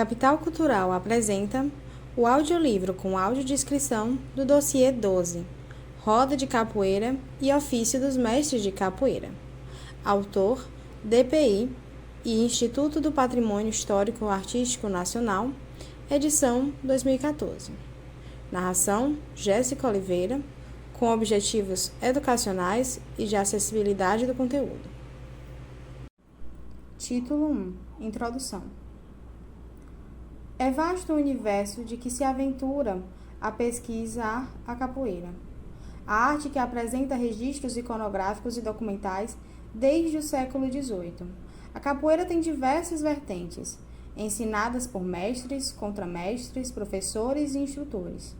Capital Cultural apresenta o audiolivro com audiodescrição do dossiê 12, Roda de Capoeira e Ofício dos Mestres de Capoeira. Autor, DPI e Instituto do Patrimônio Histórico Artístico Nacional, edição 2014. Narração, Jéssica Oliveira, com objetivos educacionais e de acessibilidade do conteúdo. Título 1. Introdução. É vasto o universo de que se aventura a pesquisar a capoeira. A arte que apresenta registros iconográficos e documentais desde o século XVIII. A capoeira tem diversas vertentes, ensinadas por mestres, contramestres, professores e instrutores.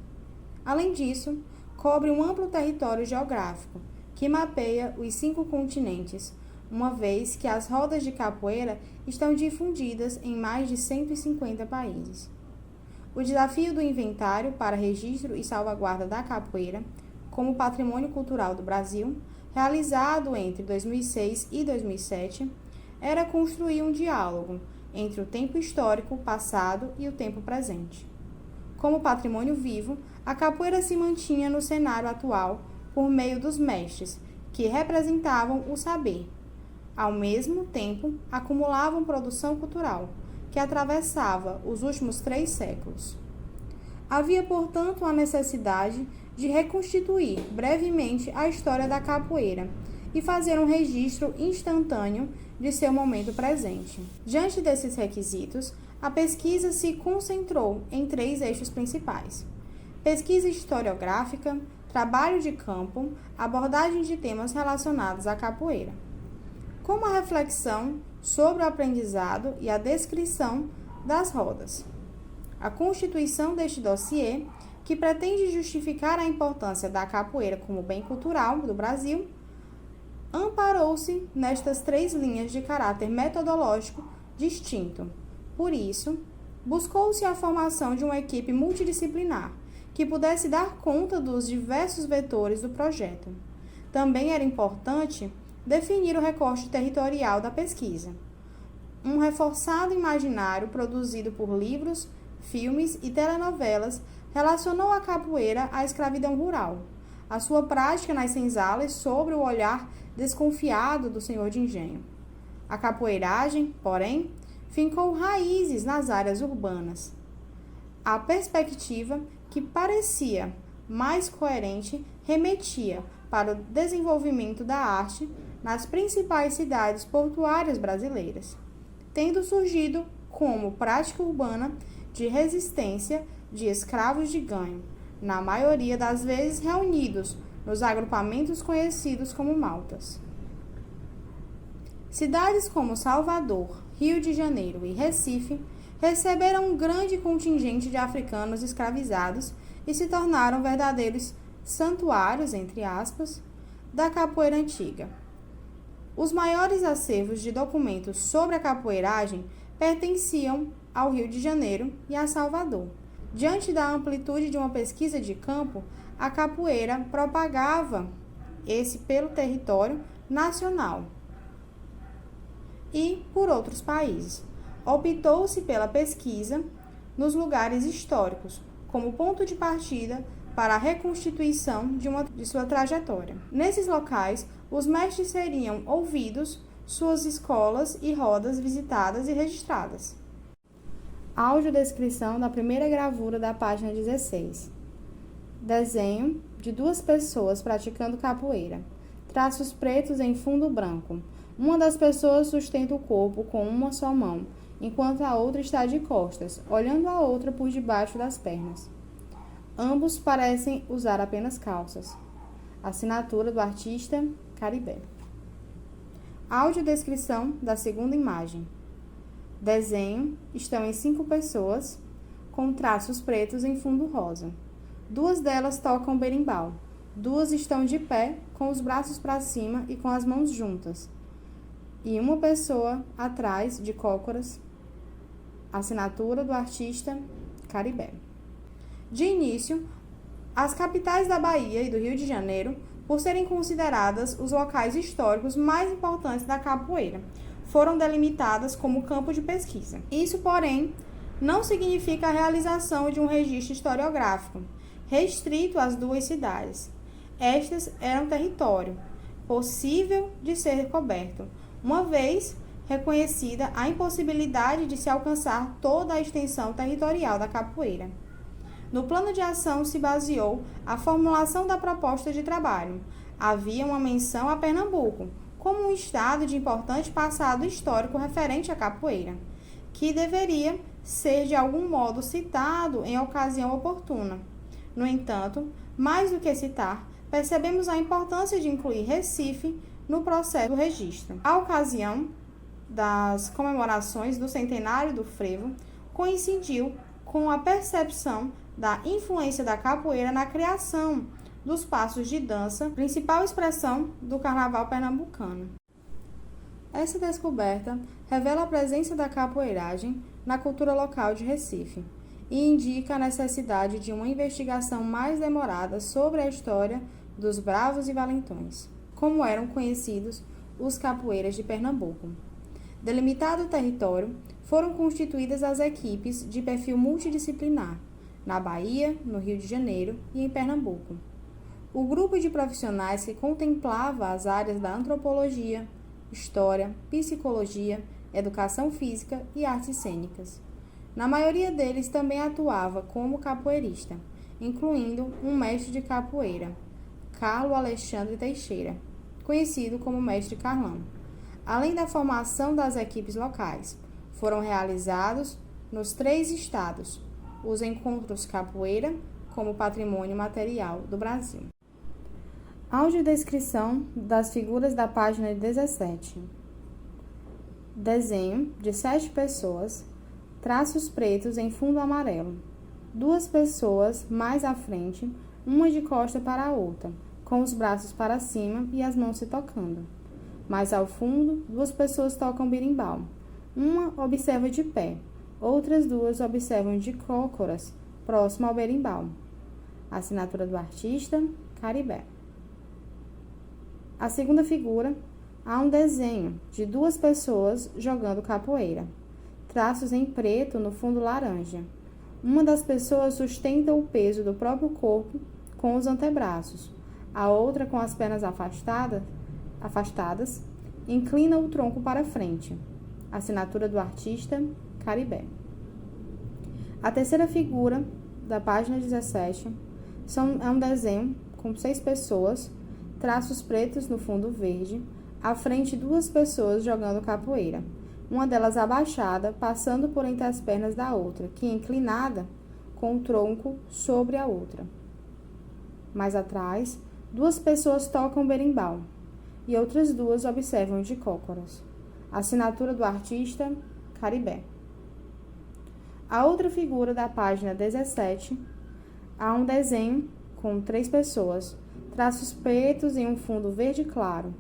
Além disso, cobre um amplo território geográfico, que mapeia os 5 continentes, uma vez que as rodas de capoeira estão difundidas em mais de 150 países. O desafio do inventário para registro e salvaguarda da capoeira, como patrimônio cultural do Brasil, realizado entre 2006 e 2007, era construir um diálogo entre o tempo histórico passado e o tempo presente. Como patrimônio vivo, a capoeira se mantinha no cenário atual por meio dos mestres, que representavam o saber. Ao mesmo tempo, acumulavam produção cultural, que atravessava os últimos 3 séculos. Havia, portanto, a necessidade de reconstituir brevemente a história da capoeira e fazer um registro instantâneo de seu momento presente. Diante desses requisitos, a pesquisa se concentrou em 3 eixos principais: pesquisa historiográfica, trabalho de campo, abordagem de temas relacionados à capoeira. Como a reflexão sobre o aprendizado e a descrição das rodas. A constituição deste dossiê, que pretende justificar a importância da capoeira como bem cultural do Brasil, amparou-se nestas 3 linhas de caráter metodológico distinto. Por isso, buscou-se a formação de uma equipe multidisciplinar que pudesse dar conta dos diversos vetores do projeto. Também era importante definir o recorte territorial da pesquisa. Um reforçado imaginário produzido por livros, filmes e telenovelas relacionou a capoeira à escravidão rural, a sua prática nas senzalas sob o olhar desconfiado do senhor de engenho. A capoeiragem, porém, fincou raízes nas áreas urbanas. A perspectiva, que parecia mais coerente, remetia para o desenvolvimento da arte nas principais cidades portuárias brasileiras, tendo surgido como prática urbana de resistência de escravos de ganho, na maioria das vezes reunidos nos agrupamentos conhecidos como maltas. Cidades como Salvador, Rio de Janeiro e Recife receberam um grande contingente de africanos escravizados e se tornaram verdadeiros santuários, entre aspas, da capoeira antiga. Os maiores acervos de documentos sobre a capoeiragem pertenciam ao Rio de Janeiro e a Salvador. Diante da amplitude de uma pesquisa de campo, a capoeira propagava-se pelo território nacional e por outros países. Optou-se pela pesquisa nos lugares históricos como ponto de partida para a reconstituição de sua trajetória. Nesses locais, os mestres seriam ouvidos, suas escolas e rodas visitadas e registradas. Audiodescrição da primeira gravura da página 16. Desenho de 2 pessoas praticando capoeira. Traços pretos em fundo branco. Uma das pessoas sustenta o corpo com uma só mão, enquanto a outra está de costas, olhando a outra por debaixo das pernas. Ambos parecem usar apenas calças. Assinatura do artista, Caribé. Audiodescrição da segunda imagem. Desenho estão em 5 pessoas, com traços pretos em fundo rosa. 2 delas tocam berimbau. 2 estão de pé, com os braços para cima e com as mãos juntas. E uma pessoa atrás, de cócoras. Assinatura do artista, Caribé. De início, as capitais da Bahia e do Rio de Janeiro, por serem consideradas os locais históricos mais importantes da capoeira, foram delimitadas como campo de pesquisa. Isso, porém, não significa a realização de um registro historiográfico, restrito às duas cidades. Estas eram território possível de ser coberto, uma vez reconhecida a impossibilidade de se alcançar toda a extensão territorial da capoeira. No plano de ação se baseou a formulação da proposta de trabalho. Havia uma menção a Pernambuco, como um estado de importante passado histórico referente à capoeira, que deveria ser de algum modo citado em ocasião oportuna. No entanto, mais do que citar, percebemos a importância de incluir Recife no processo do registro. A ocasião das comemorações do centenário do frevo coincidiu com a percepção da influência da capoeira na criação dos passos de dança, principal expressão do carnaval pernambucano. Essa descoberta revela a presença da capoeiragem na cultura local de Recife e indica a necessidade de uma investigação mais demorada sobre a história dos bravos e valentões, como eram conhecidos os capoeiras de Pernambuco. Delimitado o território, foram constituídas as equipes de perfil multidisciplinar, na Bahia, no Rio de Janeiro e em Pernambuco. O grupo de profissionais que contemplava as áreas da antropologia, história, psicologia, educação física e artes cênicas. Na maioria deles também atuava como capoeirista, incluindo um mestre de capoeira, Carlo Alexandre Teixeira, conhecido como Mestre Carlão. Além da formação das equipes locais, foram realizados nos 3 estados os encontros capoeira como patrimônio material do Brasil. Audiodescrição das figuras da página 17. Desenho de 7 pessoas, traços pretos em fundo amarelo. 2 pessoas mais à frente, uma de costa para a outra, com os braços para cima e as mãos se tocando. Mais ao fundo, 2 pessoas tocam berimbau. Uma observa de pé, outras 2 observam de cócoras, próximo ao berimbau. Assinatura do artista, Caribé. A segunda figura, há um desenho de 2 pessoas jogando capoeira. Traços em preto no fundo laranja. Uma das pessoas sustenta o peso do próprio corpo com os antebraços. A outra, com as pernas afastadas, inclina o tronco para frente. Assinatura do artista, Caribé. A terceira figura, da página 17, é um desenho com 6 pessoas, traços pretos no fundo verde, à frente 2 pessoas jogando capoeira, uma delas abaixada, passando por entre as pernas da outra, que inclinada, com o tronco sobre a outra. Mais atrás, 2 pessoas tocam berimbau e outras 2 observam de cócoras. Assinatura do artista, Caribé. A outra figura da página 17, há um desenho com 3 pessoas, traços pretos em um fundo verde claro.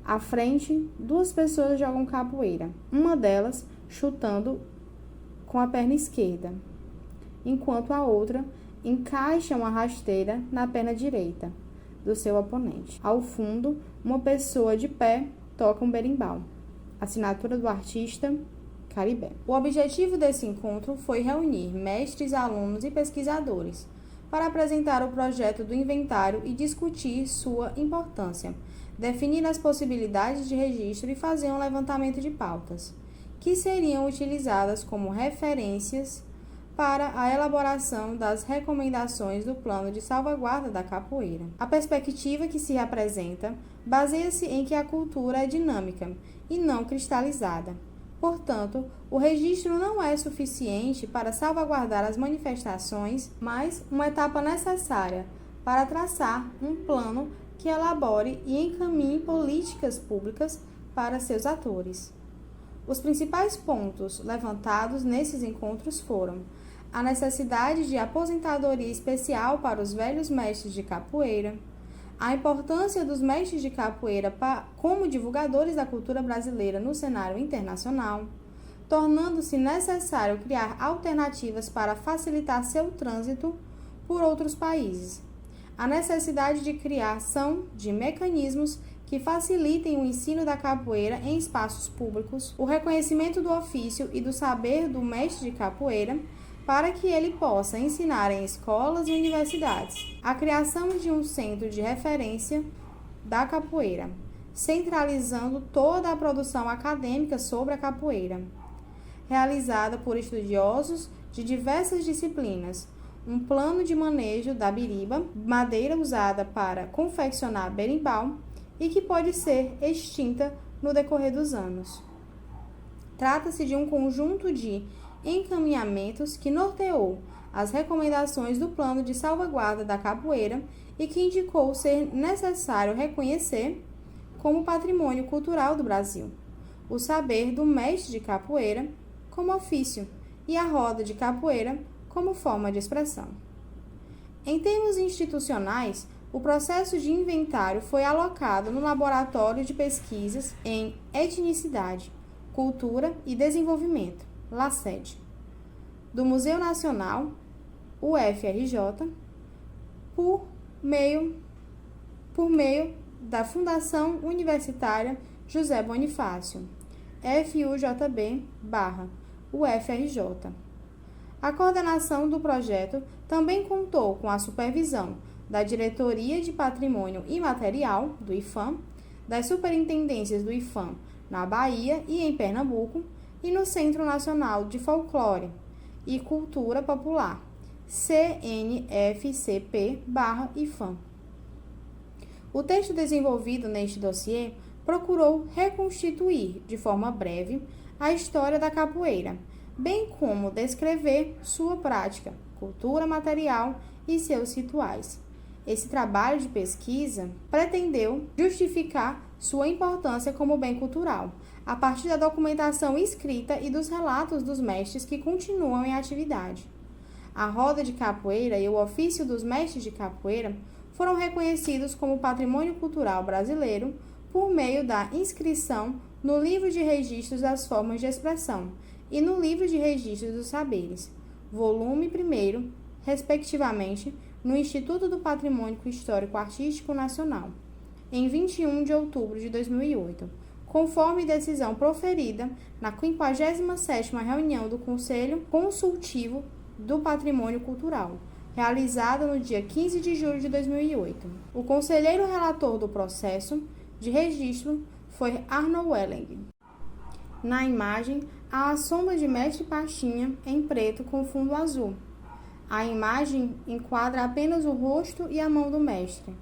À frente, 2 pessoas jogam capoeira, uma delas chutando com a perna esquerda, enquanto a outra encaixa uma rasteira na perna direita do seu oponente. Ao fundo, uma pessoa de pé toca um berimbau. Assinatura do artista, Caribé. O objetivo desse encontro foi reunir mestres, alunos e pesquisadores para apresentar o projeto do inventário e discutir sua importância, definir as possibilidades de registro e fazer um levantamento de pautas, que seriam utilizadas como referências para a elaboração das recomendações do Plano de Salvaguarda da Capoeira. A perspectiva que se apresenta baseia-se em que a cultura é dinâmica e não cristalizada. Portanto, o registro não é suficiente para salvaguardar as manifestações, mas uma etapa necessária para traçar um plano que elabore e encaminhe políticas públicas para seus atores. Os principais pontos levantados nesses encontros foram a necessidade de aposentadoria especial para os velhos mestres de capoeira, a importância dos mestres de capoeira como divulgadores da cultura brasileira no cenário internacional, tornando-se necessário criar alternativas para facilitar seu trânsito por outros países, a necessidade de criação de mecanismos que facilitem o ensino da capoeira em espaços públicos, o reconhecimento do ofício e do saber do mestre de capoeira, para que ele possa ensinar em escolas e universidades, a criação de um centro de referência da capoeira, centralizando toda a produção acadêmica sobre a capoeira, realizada por estudiosos de diversas disciplinas, um plano de manejo da biriba, madeira usada para confeccionar berimbau e que pode ser extinta no decorrer dos anos. Trata-se de um conjunto de encaminhamentos que norteou as recomendações do Plano de Salvaguarda da Capoeira e que indicou ser necessário reconhecer como patrimônio cultural do Brasil o saber do mestre de capoeira como ofício e a roda de capoeira como forma de expressão. Em termos institucionais, o processo de inventário foi alocado no Laboratório de Pesquisas em Etnicidade, Cultura e Desenvolvimento, LACED, do Museu Nacional, UFRJ, por meio da Fundação Universitária José Bonifácio, FUJB/UFRJ. A coordenação do projeto também contou com a supervisão da Diretoria de Patrimônio Imaterial, do IFAM, das superintendências do IFAM na Bahia e em Pernambuco, e no Centro Nacional de Folclore e Cultura Popular, CNFCP/IFAM. O texto desenvolvido neste dossiê procurou reconstituir, de forma breve, a história da capoeira, bem como descrever sua prática, cultura material e seus rituais. Esse trabalho de pesquisa pretendeu justificar sua importância como bem cultural, a partir da documentação escrita e dos relatos dos mestres que continuam em atividade. A roda de capoeira e o ofício dos mestres de capoeira foram reconhecidos como patrimônio cultural brasileiro por meio da inscrição no Livro de Registros das Formas de Expressão e no Livro de Registros dos Saberes, volume 1º, respectivamente, no Instituto do Patrimônio Histórico Artístico Nacional, em 21 de outubro de 2008, conforme decisão proferida na 57ª reunião do Conselho Consultivo do Patrimônio Cultural, realizada no dia 15 de julho de 2008. O conselheiro relator do processo de registro foi Arnold Welling. Na imagem, há a sombra de Mestre Pastinha em preto com fundo azul. A imagem enquadra apenas o rosto e a mão do mestre.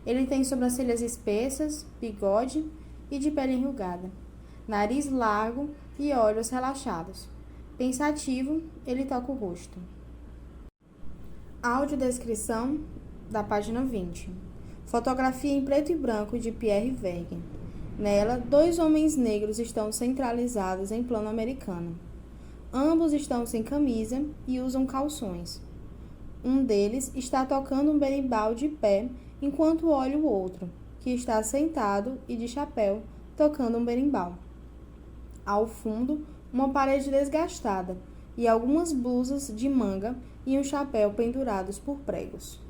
Ele tem sobrancelhas espessas, bigode e de pele enrugada, nariz largo e olhos relaxados. Pensativo, ele toca o rosto. Audiodescrição da página 20. Fotografia em preto e branco de Pierre Verguen. Nela, 2 homens negros estão centralizados em plano americano. Ambos estão sem camisa e usam calções. Um deles está tocando um berimbau de pé enquanto olha o outro, que está sentado e de chapéu, tocando um berimbau. Ao fundo, uma parede desgastada e algumas blusas de manga e um chapéu pendurados por pregos.